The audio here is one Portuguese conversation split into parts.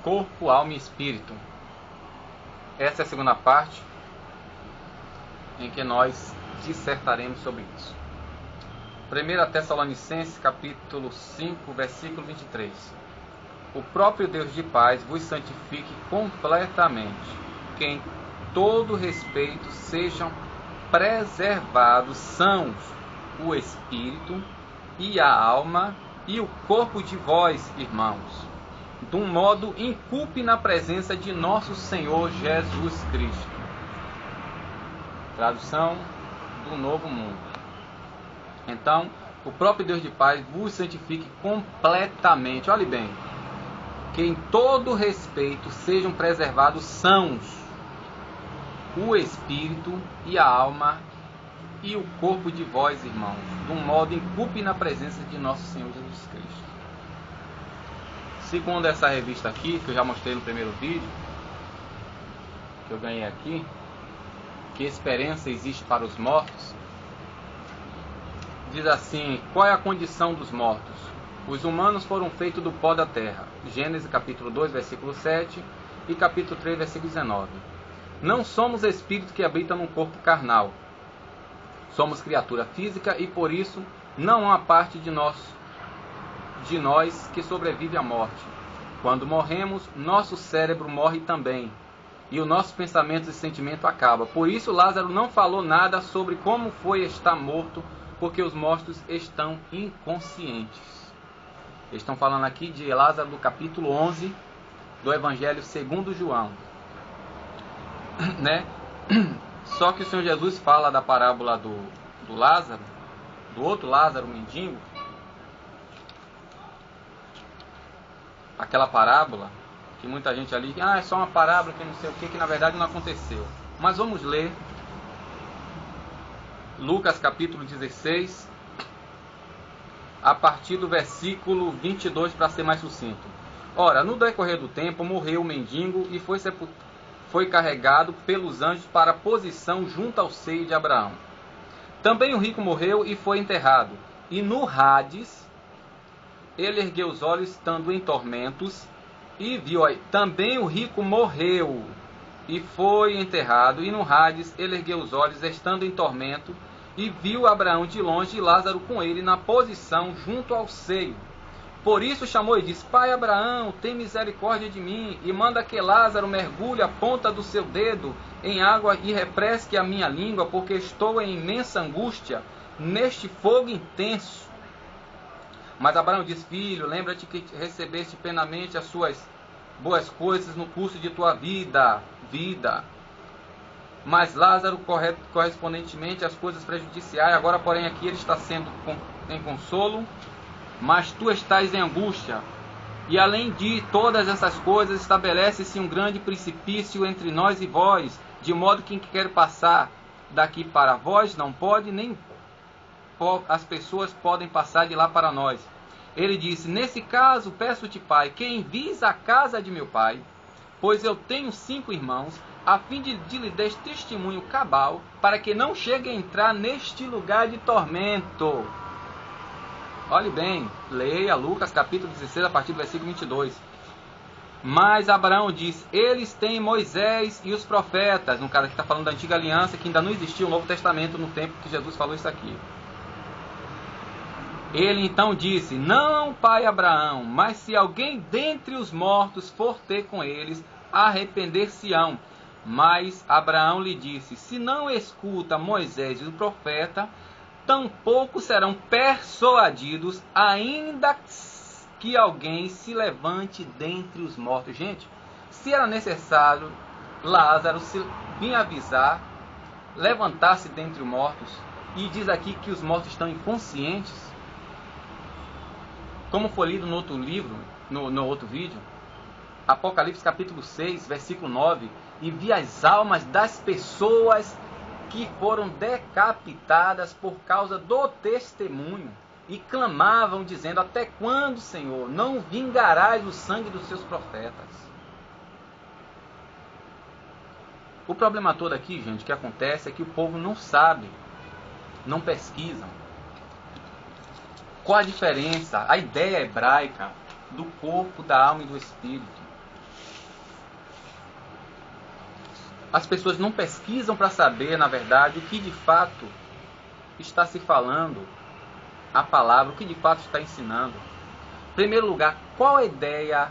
Corpo, alma e espírito. Essa é a segunda parte em que nós dissertaremos sobre isso. 1 Tessalonicenses capítulo 5, versículo 23. O próprio Deus de paz vos santifique completamente, que em todo respeito sejam preservados sãos o espírito e a alma e o corpo de vós, irmãos, de um modo incúlume na presença de nosso Senhor Jesus Cristo. Tradução do Novo Mundo. Então, o próprio Deus de paz vos santifique completamente. Olhe bem, que em todo respeito sejam preservados sãos o espírito e a alma e o corpo de vós, irmãos, de um modo incúlume na presença de nosso Senhor Jesus Cristo. Segundo essa revista aqui, que eu já mostrei no primeiro vídeo, que eu ganhei aqui, que esperança existe para os mortos, diz assim: qual é a condição dos mortos? Os humanos foram feitos do pó da terra. Gênesis capítulo 2, versículo 7 e capítulo 3, versículo 19. Não somos espírito que habita num corpo carnal. Somos criatura física e por isso não há parte de nós que sobrevive à morte. Quando morremos, nosso cérebro morre também e o nosso pensamento e sentimento acaba. Por isso Lázaro não falou nada sobre como foi estar morto, porque os mortos estão inconscientes. Eles estão falando aqui de Lázaro do capítulo 11 do Evangelho segundo João, né? Só que o Senhor Jesus fala da parábola do Lázaro, do outro Lázaro, o mendigo. Aquela parábola que muita gente ali, é só uma parábola que não sei o que na verdade não aconteceu. Mas vamos ler Lucas capítulo 16, a partir do versículo 22, para ser mais sucinto. Ora, no decorrer do tempo, morreu o mendigo e foi carregado pelos anjos para a posição junto ao seio de Abraão. Também o rico morreu e foi enterrado. E no Hades, ele ergueu os olhos, estando em tormentos, e viu aí. Também o rico morreu e foi enterrado. E no Hades, ele ergueu os olhos, estando em tormento, e viu Abraão de longe e Lázaro com ele na posição junto ao seio. Por isso chamou e disse: Pai Abraão, tem misericórdia de mim, e manda que Lázaro mergulhe a ponta do seu dedo em água e refresque a minha língua, porque estou em imensa angústia neste fogo intenso. Mas Abraão disse: Filho, lembra-te que recebeste plenamente as suas boas coisas no curso de tua vida. Mas Lázaro, correspondentemente às coisas prejudiciais, agora porém aqui ele está sendo em consolo, mas tu estás em angústia. E além de todas essas coisas, estabelece-se um grande precipício entre nós e vós, de modo que quem quer passar daqui para vós não pode, nem as pessoas podem passar de lá para nós. Ele disse: nesse caso, peço-te, Pai, que envies à casa de meu pai, pois eu tenho 5 irmãos, a fim de lhe dar testemunho cabal, para que não chegue a entrar neste lugar de tormento. Olhe bem, leia Lucas capítulo 16, a partir do versículo 22. Mas Abraão disse: eles têm Moisés e os profetas. No caso que está falando da antiga aliança, que ainda não existia o Novo Testamento no tempo que Jesus falou isso aqui. Ele então disse: não, pai Abraão, mas se alguém dentre os mortos for ter com eles, arrepender-se-ão. Mas Abraão lhe disse: se não escuta Moisés e o profeta, tampouco serão persuadidos, ainda que alguém se levante dentre os mortos. Gente, se era necessário Lázaro se vir avisar, levantar-se dentre os mortos, e diz aqui que os mortos estão inconscientes, como foi lido no outro livro, no outro vídeo, Apocalipse capítulo 6, versículo 9, e vi as almas das pessoas que foram decapitadas por causa do testemunho, e clamavam dizendo: até quando, Senhor, não vingarás o sangue dos seus profetas? O problema todo aqui, gente, que acontece é que o povo não sabe, não pesquisam. Qual a diferença? A ideia hebraica do corpo, da alma e do espírito. As pessoas não pesquisam para saber, na verdade, o que de fato está se falando, a palavra, o que de fato está ensinando. Em primeiro lugar, qual a ideia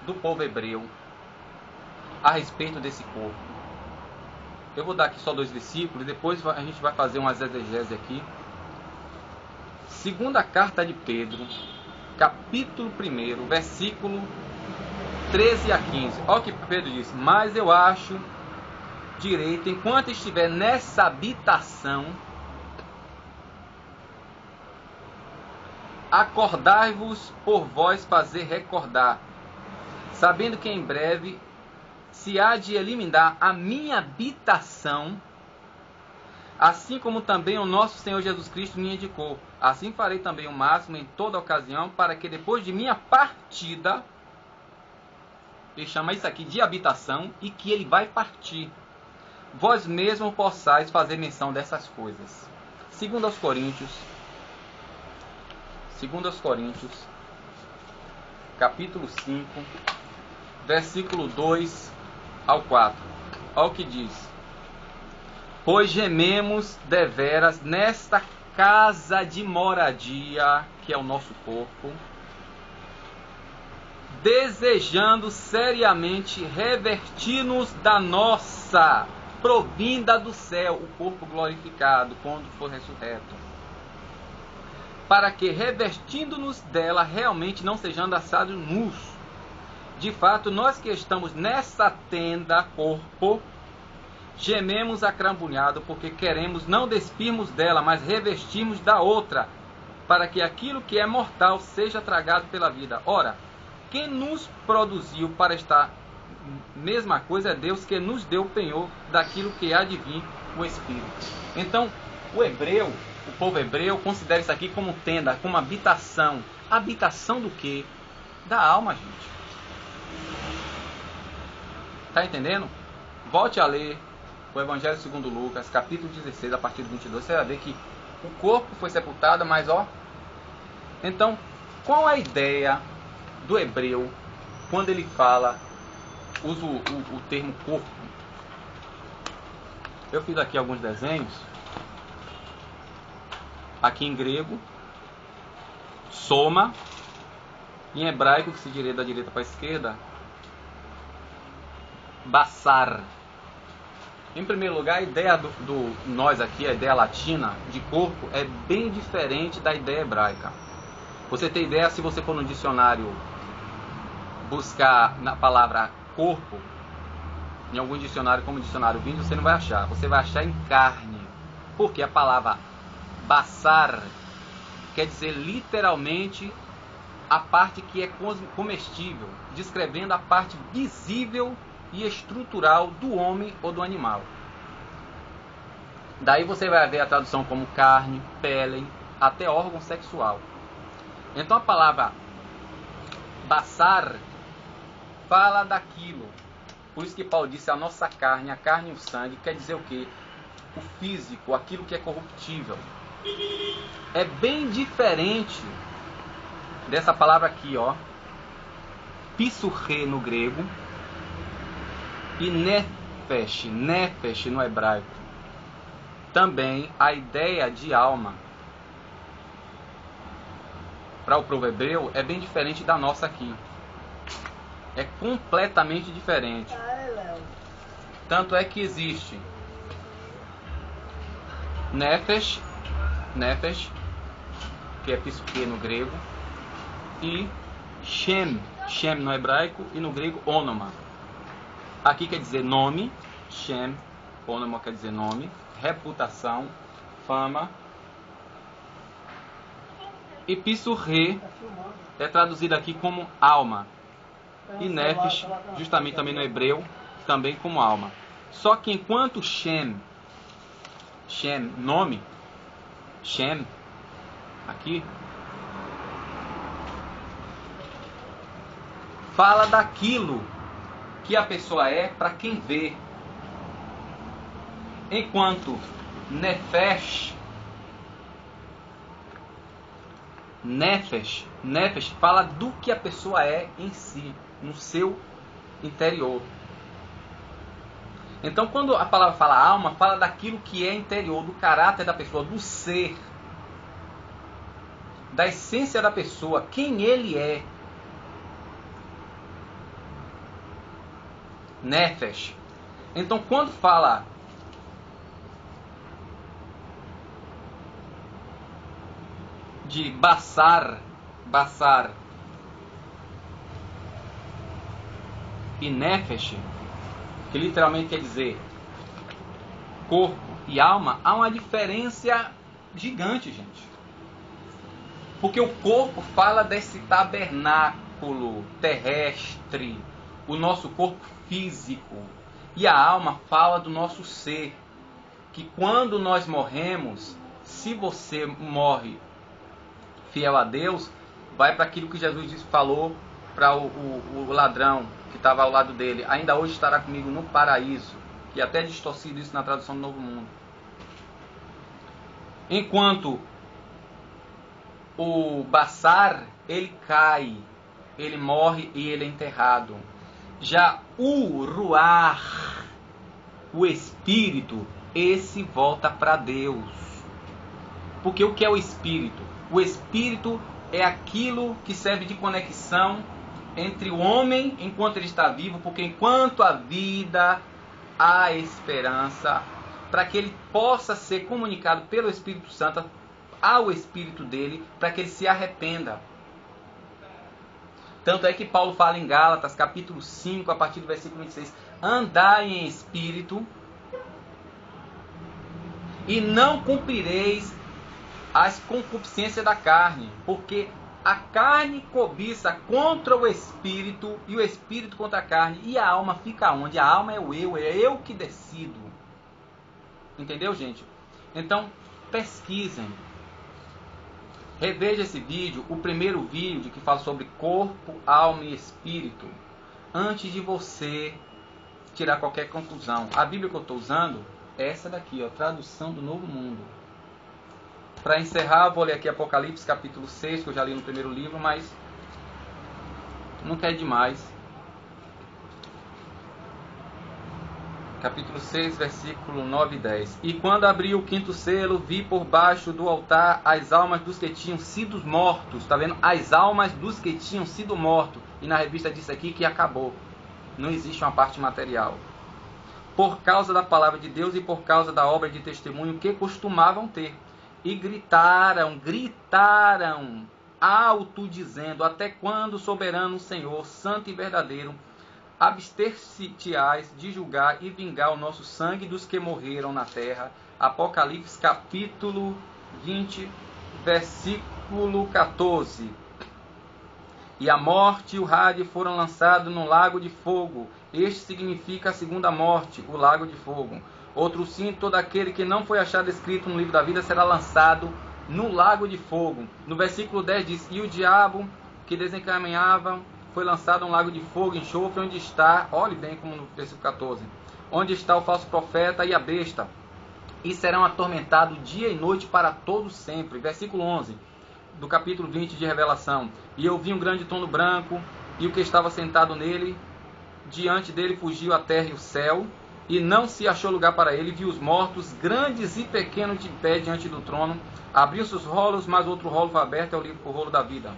do povo hebreu a respeito desse corpo? Eu vou dar aqui só 2 versículos, depois a gente vai fazer uma exegese aqui. Segunda carta de Pedro, capítulo 1, versículo 13 a 15. Olha o que Pedro diz: mas eu acho direito, enquanto estiver nessa habitação, acordai-vos por vós fazer recordar, sabendo que em breve se há de eliminar a minha habitação, assim como também o nosso Senhor Jesus Cristo me indicou. Assim farei também o máximo em toda ocasião, para que depois de minha partida, ele chama isso aqui de habitação, e que ele vai partir, vós mesmos possais fazer menção dessas coisas. 2 Coríntios, capítulo 5, versículo 2 ao 4. Olha o que diz: pois gememos deveras nesta casa de moradia, que é o nosso corpo, desejando seriamente revertir-nos da nossa provinda do céu, o corpo glorificado, quando for ressurreto, para que, revestindo-nos dela, realmente não sejamos assados nus. De fato, nós que estamos nessa tenda, corpo, gememos acrambunhado, porque queremos não despirmos dela, mas revestirmos da outra, para que aquilo que é mortal seja tragado pela vida. Ora, quem nos produziu para estar mesma coisa é Deus, que nos deu o penhor daquilo que há de vir, o Espírito. Então, o povo hebreu considera isso aqui como tenda, como habitação. Habitação do quê? Da alma, gente. Está entendendo? Volte a ler o Evangelho segundo Lucas, capítulo 16, a partir do 22. Você vai ver que o corpo foi sepultado, mas Então, qual a ideia do hebreu quando ele usa o termo corpo? Eu fiz aqui alguns desenhos. Aqui em grego, soma. Em hebraico, que se diria da direita para a esquerda, basar. Em primeiro lugar, a ideia do nós aqui, a ideia latina de corpo, é bem diferente da ideia hebraica. Você tem ideia, se você for no dicionário buscar na palavra corpo, em algum dicionário como o dicionário Vinci, você não vai achar. Você vai achar em carne. Porque a palavra basar quer dizer literalmente a parte que é comestível, descrevendo a parte visível e estrutural do homem ou do animal. Daí você vai ver a tradução como carne, pele, até órgão sexual. Então a palavra basar fala daquilo. Por isso que Paulo disse: a nossa carne, a carne e o sangue, quer dizer o quê? O físico, aquilo que é corruptível. É bem diferente dessa palavra aqui, ó, psurré no grego e nefesh no hebraico. Também a ideia de alma para o povo hebreu é bem diferente da nossa aqui. É completamente diferente. Tanto é que existe nefesh, que é psurré no grego, e shem no hebraico, e no grego onoma. Aqui quer dizer nome, shem, onoma quer dizer nome, reputação, fama. E psurré é traduzido aqui como alma. E nefesh, justamente também no hebreu, também como alma. Só que enquanto shem, nome, shem, aqui, fala daquilo que a pessoa é para quem vê. Enquanto nefesh Nefesh. Nefesh fala do que a pessoa é em si, no seu interior. Então, quando a palavra fala alma, fala daquilo que é interior, do caráter da pessoa, do ser, da essência da pessoa, quem ele é. Nefesh. Então, quando fala de Basar e Nefesh, que literalmente quer dizer corpo e alma, há uma diferença gigante, gente. Porque o corpo fala desse tabernáculo terrestre, o nosso corpo físico. E a alma fala do nosso ser. Que quando nós morremos, se você morre fiel a Deus, vai para aquilo que Jesus falou para o ladrão que estava ao lado dele. Ainda hoje estará comigo no paraíso. Que até distorcido isso na tradução do Novo Mundo. Enquanto o Basar, ele cai, ele morre e ele é enterrado. Já o Ruach, o Espírito, esse volta para Deus. Porque o que é o Espírito? O Espírito é aquilo que serve de conexão entre o homem enquanto ele está vivo, porque enquanto há vida, há esperança, para que ele possa ser comunicado pelo Espírito Santo ao Espírito dele, para que ele se arrependa. Tanto é que Paulo fala em Gálatas, capítulo 5, a partir do versículo 26, andai em espírito e não cumprireis as concupiscências da carne, porque a carne cobiça contra o espírito e o espírito contra a carne, e a alma fica onde? A alma é eu que decido. Entendeu, gente? Então, pesquisem. Reveja esse vídeo, o primeiro vídeo que fala sobre corpo, alma e espírito, antes de você tirar qualquer conclusão. A Bíblia que eu estou usando é essa daqui, ó, tradução do Novo Mundo. Para encerrar, vou ler aqui Apocalipse capítulo 6, que eu já li no primeiro livro, mas não quer demais. Capítulo 6, versículo 9 e 10. E quando abri o quinto selo, vi por baixo do altar as almas dos que tinham sido mortos. Está vendo? As almas dos que tinham sido mortos. E na revista disse aqui que acabou. Não existe uma parte material. Por causa da palavra de Deus e por causa da obra de testemunho que costumavam ter. E gritaram, alto dizendo, até quando, soberano Senhor, santo e verdadeiro, abster-se-ás de julgar e vingar o nosso sangue dos que morreram na terra. Apocalipse capítulo 20, versículo 14. E a morte e o Hade foram lançados no lago de fogo. Este significa a segunda morte, o lago de fogo. Outro sim, todo aquele que não foi achado escrito no livro da vida será lançado no lago de fogo. No versículo 10 diz, e o diabo que desencaminhava foi lançado um lago de fogo e enxofre, onde está, olhe bem como no versículo 14, onde está o falso profeta e a besta, e serão atormentados dia e noite para todo sempre. Versículo 11, do capítulo 20 de Revelação, e eu vi um grande trono branco, e o que estava sentado nele, diante dele fugiu a terra e o céu, e não se achou lugar para ele, vi os mortos, grandes e pequenos, de pé diante do trono, abriu-se os rolos, mas outro rolo foi aberto, é o rolo da vida.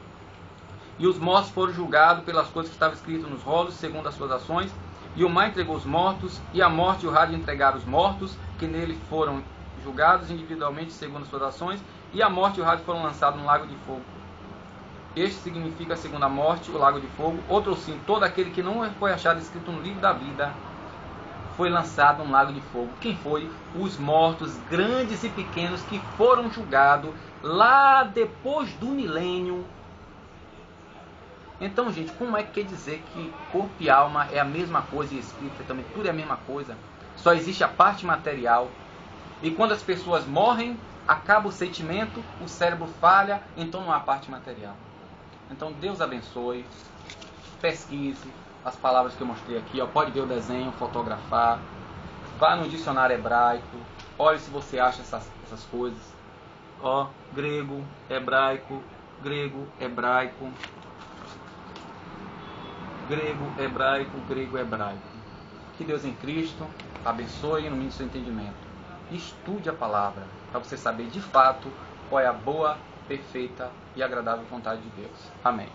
E os mortos foram julgados pelas coisas que estavam escritas nos rolos, segundo as suas ações. E o mar entregou os mortos, e a morte e o Hade entregaram os mortos, que nele foram julgados individualmente, segundo as suas ações. E a morte e o Hade foram lançados no lago de fogo. Este significa a segunda morte, o lago de fogo. Outro sim, todo aquele que não foi achado escrito no livro da vida, foi lançado no lago de fogo. Quem foi? Os mortos, grandes e pequenos, que foram julgados lá depois do milênio. Então, gente, como é que quer dizer que corpo e alma é a mesma coisa e espírito também tudo é a mesma coisa? Só existe a parte material. E quando as pessoas morrem, acaba o sentimento, o cérebro falha, então não há parte material. Então, Deus abençoe, pesquise as palavras que eu mostrei aqui, ó, pode ver o desenho, fotografar, vá no dicionário hebraico, olhe se você acha essas coisas, ó, grego, hebraico, grego, hebraico, grego, hebraico. Que Deus em Cristo abençoe e ilumine seu entendimento. Estude a palavra para você saber de fato qual é a boa, perfeita e agradável vontade de Deus. Amém.